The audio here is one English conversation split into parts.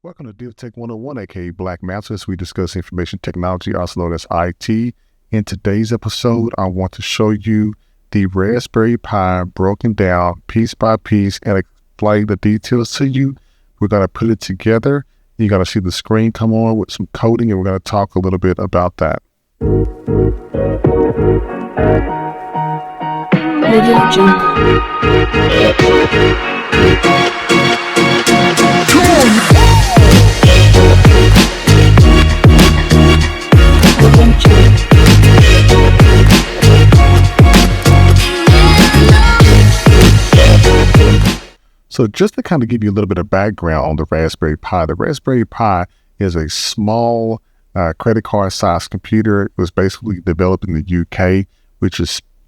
Welcome to DivTech 101, aka Black Master, as we discuss information technology, also known as IT. In today's episode, I want to show you the Raspberry Pi broken down piece by piece and explain the details to you. We're going to put it together. You're going to see the screen come on with some coding, and we're going to talk a little bit about that. So just to kind of give you a little bit of background on the Raspberry Pi is a small credit card sized computer. It was basically developed in the UK, which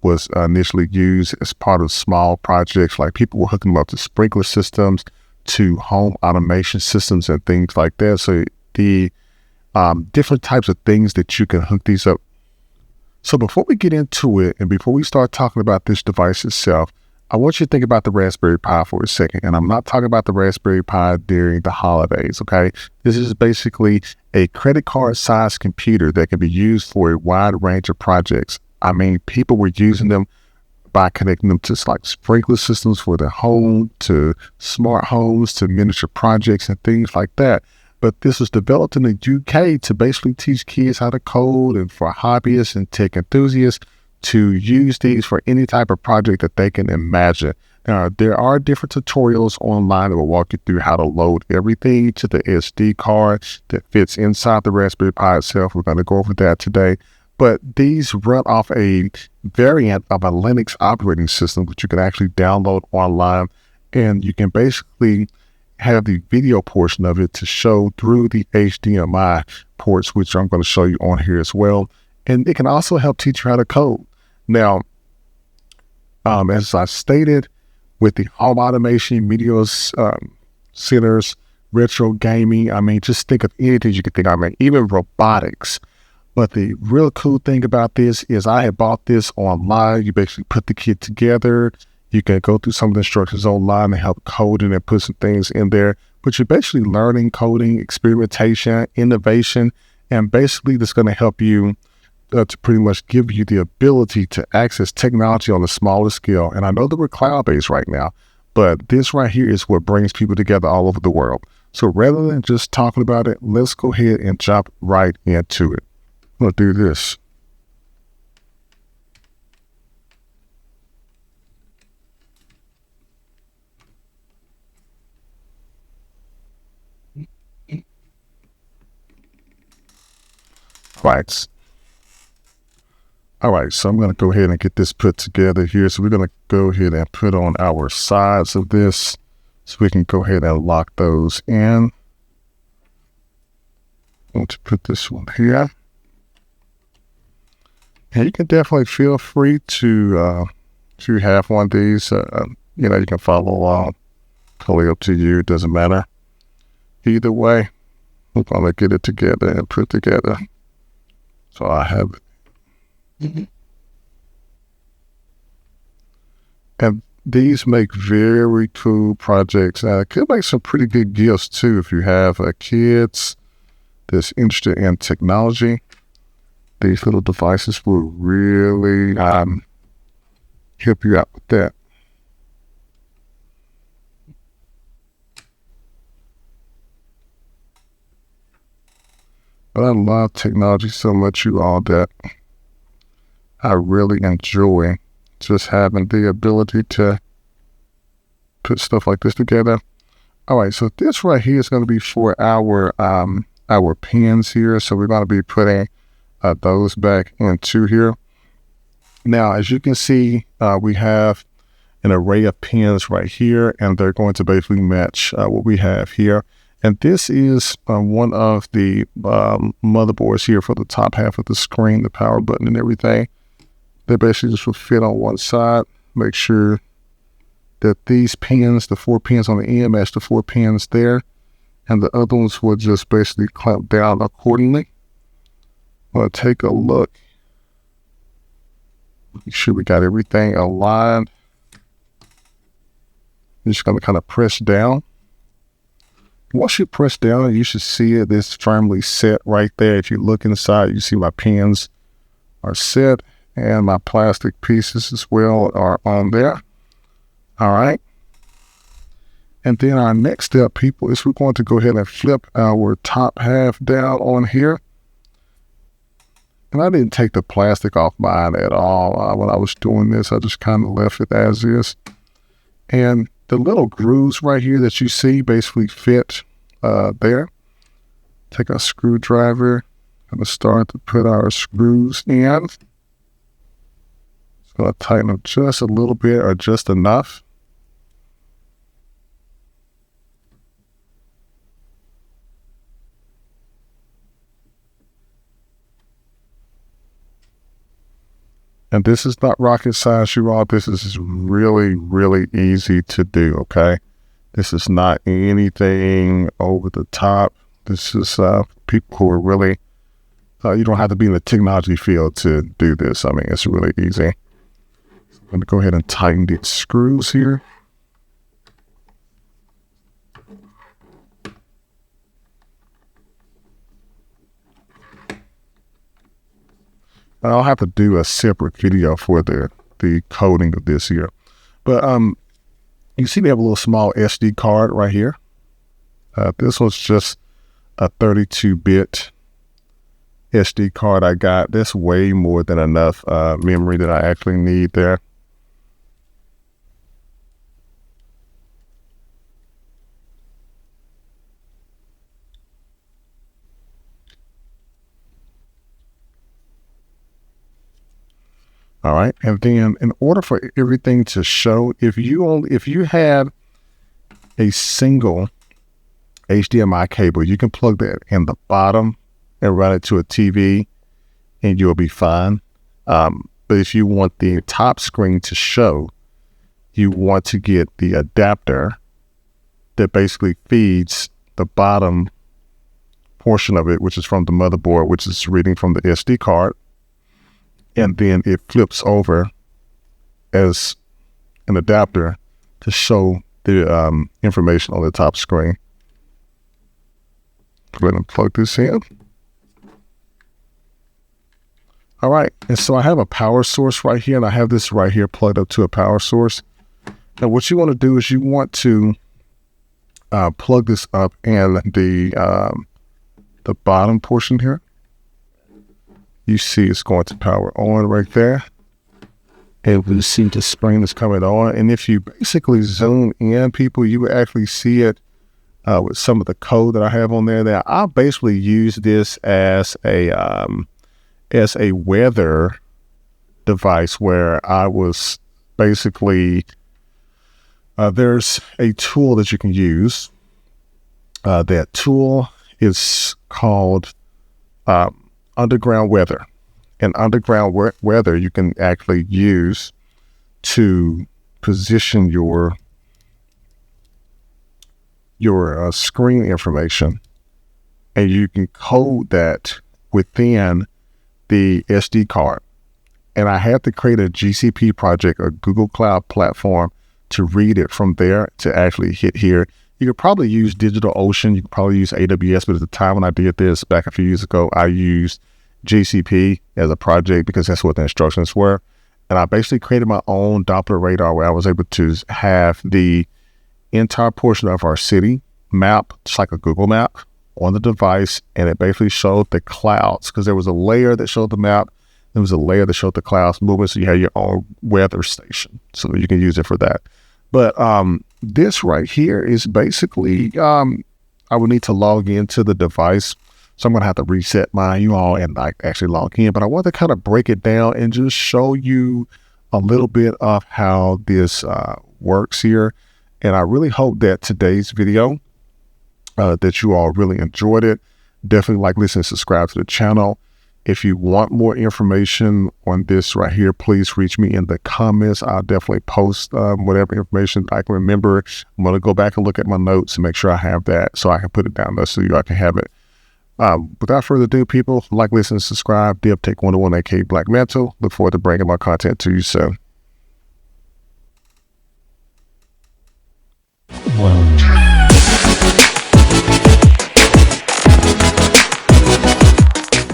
was initially used as part of small projects, like people were hooking them up to sprinkler systems, to home automation systems and things like that. So the different types of things that you can hook these up. So before we get into it, and before we start talking about this device itself, I want you to think about the Raspberry Pi for a second. And I'm not talking about the Raspberry Pi during the holidays, okay? This is basically a credit card sized computer that can be used for a wide range of projects. I mean, people were using them by connecting them to like sprinkler systems for their home, to smart homes, to miniature projects and things like that. But this was developed in the UK to basically teach kids how to code, and for hobbyists and tech enthusiasts to use these for any type of project that they can imagine. Now, there are different tutorials online that will walk you through how to load everything to the SD card that fits inside the Raspberry Pi itself. We're going to go over that today. But these run off a variant of a Linux operating system, which you can actually download online, and you can basically have the video portion of it to show through the HDMI ports, which I'm going to show you on here as well. And it can also help teach you how to code. Now, as I stated, with the home automation, media centers, retro gaming, I mean, just think of anything you can think of, I mean, even robotics. But the real cool thing about this is I had bought this online. You basically put the kit together. You can go through some of the instructions online and help coding and put some things in there. But you're basically learning coding, experimentation, innovation, and basically that's going to help you to pretty much give you the ability to access technology on a smaller scale. And I know that we're cloud-based right now, but this right here is what brings people together all over the world. So rather than just talking about it, let's go ahead and jump right into it. I'm going to do this. Right. All right, so I'm going to go ahead and get this put together here. So we're going to go ahead and put on our sides of this so we can go ahead and lock those in. I'm going to put this one here. And you can definitely feel free to have one of these. You can follow along. Totally up to you. It doesn't matter. Either way, we're going to get it together and put together. So I have it. And these make very cool projects. It could make some pretty good gifts too if you have kids that's interested in technology. These little devices will really help you out with that. But I love technology so much, you all, that I really enjoy just having the ability to put stuff like this together. All right, so this right here is going to be for our pins here. So we're going to be putting those back into here. Now, as you can see, we have an array of pins right here, and they're going to basically match what we have here. And this is one of the motherboards here for the top half of the screen, the power button and everything. They basically just will fit on one side. Make sure that these pins, the 4 pins on the end, match the 4 pins there. And the other ones will just basically clamp down accordingly. I'll take a look. Make sure we got everything aligned. I'm just going to kind of press down. once you press down, you should see it. It's firmly set right there. If you look inside, you see my pins are set and my plastic pieces as well are on there. All right. And then our next step, people, is we're going to go ahead and flip our top half down on here. And I didn't take the plastic off mine at all when I was doing this. I just kind of left it as is. And the little grooves right here that you see basically fit there. Take a screwdriver and start to put our screws in. It's going to tighten up just a little bit or just enough. And this is not rocket science, you all. This is really, really easy to do, okay? This is not anything over the top. This is people who are really, you don't have to be in the technology field to do this. I mean, it's really easy. So I'm going to go ahead and tighten these screws here. I'll have to do a separate video for the coding of this here. But you see we have a little small SD card right here. This one's just a 32-bit SD card I got. That's way more than enough memory that I actually need there. All right, and then in order for everything to show, if you have a single HDMI cable, you can plug that in the bottom and run it to a TV, and you'll be fine. But if you want the top screen to show, you want to get the adapter that basically feeds the bottom portion of it, which is from the motherboard, which is reading from the SD card. And then it flips over as an adapter to show the information on the top screen. Go ahead and plug this in. All right, and so I have a power source right here, and I have this right here plugged up to a power source. Now what you want to do is you want to plug this up in the bottom portion here. You see it's going to power on right there. And we see the spring is coming on. And if you basically zoom in, people, you will actually see it with some of the code that I have on there. Now, I basically use this as a weather device where I was basically, there's a tool that you can use. That tool is called underground weather. And underground weather you can actually use to position your screen information, and you can code that within the SD card. And I had to create a GCP project, a Google Cloud platform, to read it from there to actually hit here. You could probably use DigitalOcean. You could probably use AWS, but at the time when I did this back a few years ago, I used GCP as a project because that's what the instructions were. And I basically created my own Doppler radar where I was able to have the entire portion of our city map, just like a Google map, on the device. And it basically showed the clouds because there was a layer that showed the map. There was a layer that showed the clouds moving. So you had your own weather station. So you can use it for that. But this right here is basically, I would need to log into the device. So I'm going to have to reset mine, you all, and like actually log in. But I want to kind of break it down and just show you a little bit of how this works here. And I really hope that today's video, that you all really enjoyed it. Definitely like, listen, subscribe to the channel. If you want more information on this right here, please reach me in the comments. I'll definitely post whatever information I can remember. I'm going to go back and look at my notes and make sure I have that so I can put it down there so you all can have it. Without further ado, people, like, listen, subscribe. DevTech 101, aka Black Mantle. Look forward to bringing my content to you soon.